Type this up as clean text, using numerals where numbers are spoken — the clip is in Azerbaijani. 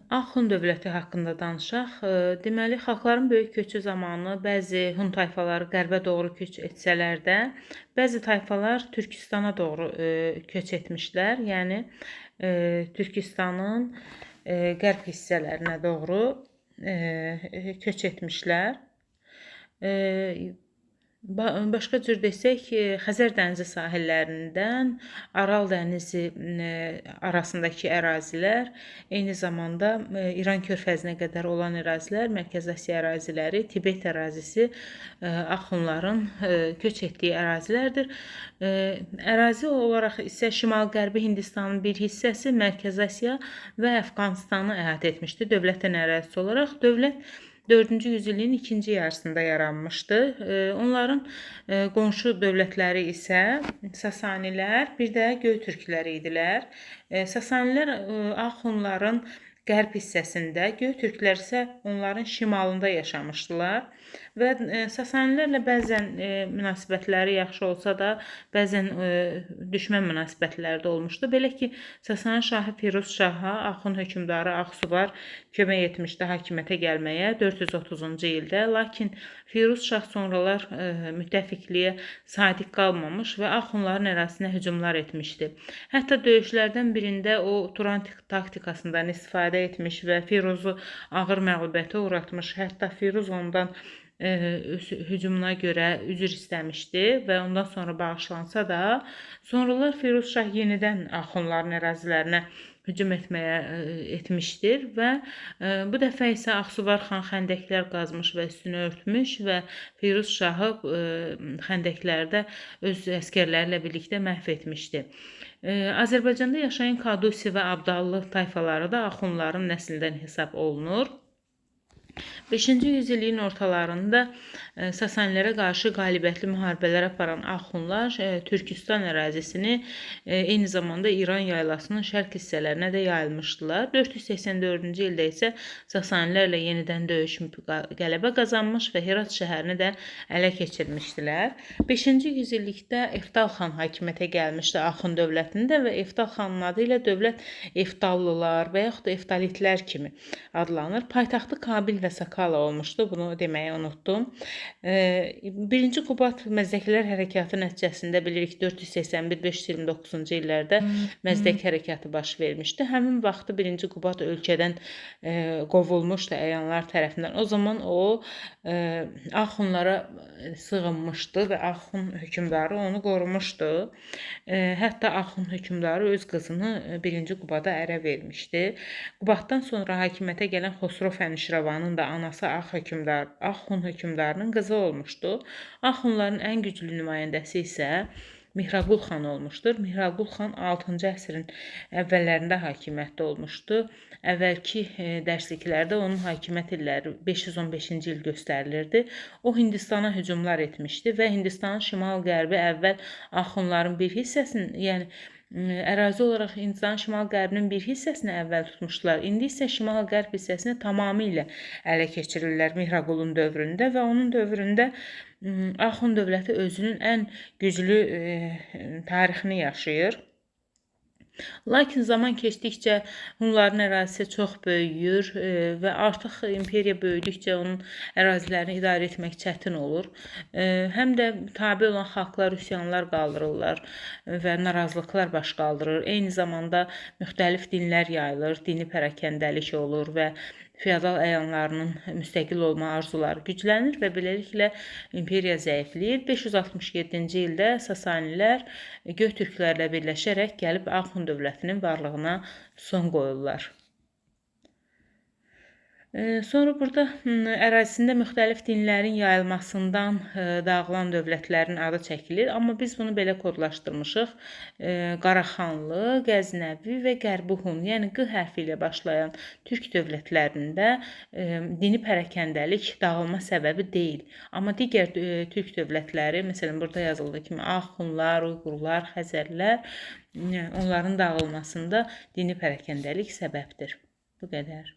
Axund dövləti haqqında danışaq. Deməli, xalqların böyük köçü zamanı bəzi Hun tayfaları qərbə doğru köç etsələr də, bəzi tayfalar Türkistana doğru köç etmişlər. Yəni Türkistanın qərb hissələrinə doğru köç etmişlər. Başqa cür desək, Xəzər dənizi sahillərindən Aral dənizi arasındakı ərazilər, eyni zamanda İran körfəzinə qədər olan ərazilər, Mərkəzi Asiya əraziləri, Tibet ərazisi Axunların köç etdiyi ərazilərdir. Ərazi olaraq isə şimal-qərbi Hindistanın bir hissəsi Mərkəzi Asiya və Əfqanistanı əhatə etmişdi dövlətin ərazisi olaraq. Dövlət 4-cü yüzilliyin ikinci yarısında yaranmışdı. Onların qonşu dövlətləri isə Sasanilər, bir də Göytürklər idilər. Sasanilər Axunların qərb hissəsində, Göytürklər isə onların şimalında yaşamışdılar. Və Sasanilərlə bəzən münasibətləri yaxşı olsa da, bəzən düşmən münasibətləri də olmuşdu. Belə ki, Sasani şahı Firuz şaha Axund hökmdarı Axsuvar kömək etmişdi hakimiyyətə gəlməyə 430-cu ildə. Lakin Firuz şah sonralar müttəfiqliyə sadiq qalmamış və Axundların ərazisinə hücumlar etmişdi. Hətta döyüşlərdən birində o Turan taktikasından istifadə etmiş və Firuzu ağır məğlubiyyətə uğratmış. Hətta Firuz ondan hücumuna görə üzr istəmişdi və ondan sonra bağışlansa da, sonralar Firuz şah yenidən Axundların ərazilərinə hücum etmişdir və bu dəfə isə Axsuvar xan xəndəklər qazmış və üstünü örtmüş və Firuz şahı xəndəklərdə öz əskərləri ilə birlikdə məhv etmişdi. Azərbaycanda yaşayan Kadusi və Abdallı tayfaları da Axundların nəslindən hesab olunur. 5-ci yüzilliyin ortalarında Sasanilərə qarşı qalibiyyətli müharibələr aparan Axundlar Türkistan ərazisini, eyni zamanda İran yaylasının şərq hissələrinə də yayılmışdılar. 484-cü ildə isə Sasanilərlə yenidən döyüşüb qələbə qazanmış və Herat şəhərini də ələ keçirmişdilər. 5-ci yüzillikdə Eftal xan hakimiyyətə gəlmişdi Axund dövlətində və Eftal xanın adı ilə dövlət Eftallılar və yaxud da Eftalitlər kimi adlanır. Paytaxtı Kabil və Sakala olmuşdu. Bunu deməyi unutdum. 1-ci Qubat Məzdəkilər hərəkatı nəticəsində bilirik 481-529-cu illərdə Məzdək hərəkatı baş vermişdi. Həmin vaxtı 1-ci Qubat ölkədən qovulmuşdu əyanlar tərəfindən. O zaman o Axundlara sığınmışdı və Axund hökmdarı onu qorumuşdu. Hətta Axund hökmdarı öz qızını 1-ci Qubada ərə vermişdi. Qubatdan sonra hakimiyyətə gələn Xosrov Fənişravanın da anası Axund hökmdarının qızı olmuşdu. Axundların ən güclü nümayəndəsi isə Mihraqul xan olmuşdur. Mihraqul xan 6-cı əsrin əvvəllərində hakimiyyətdə olmuşdu. Əvvəlki dərsliklərdə onun hakimiyyət illəri 515-ci il göstərilirdi. O Hindistana hücumlar etmişdi və Hindistanın şimal-qərbi əvvəl Axundların bir hissəsini, yəni ərazi olaraq Hindistanın şimal-qərbinin bir hissəsini əvvəl tutmuşdular. İndi isə şimal-qərb hissəsini tamamilə ələ keçirirlər Mihraqulun dövründə və onun dövründə Axund dövləti özünün ən güclü tarixini yaşayır. Lakin zaman keçdikcə Hunların ərazisi çox böyüyür və artıq imperiya böyüdükcə onun ərazilərini idarə etmək çətin olur. Həm də tabe olan xalqlar üsyanlar qaldırırlar və narazılıqlar baş qaldırır. Eyni zamanda müxtəlif dinlər yayılır, dini pərakəndəlik olur və feodal əyanlarının müstəqil olma arzuları güclənir və beləliklə imperiya zəifləyir. 567-ci ildə Sasanilər Göytürklərlə birləşərək gəlib Axund dövlətinin varlığına son qoyurlar. Sonra burada ərazisində müxtəlif dinlərin yayılmasından dağılan dövlətlərin adı çəkilir. Amma biz bunu belə kodlaşdırmışıq. Qaraxanlı, Qəznəvi və Qərbi Hun, yəni Q hərfi ilə başlayan türk dövlətlərində dini pərakəndəlik dağılma səbəbi deyil. Amma digər türk dövlətləri, məsələn burada yazıldığı kimi Axundlar, Uyğurlar, Xəzərlər, onların dağılmasında dini pərakəndəlik səbəbdir. Bu qədər.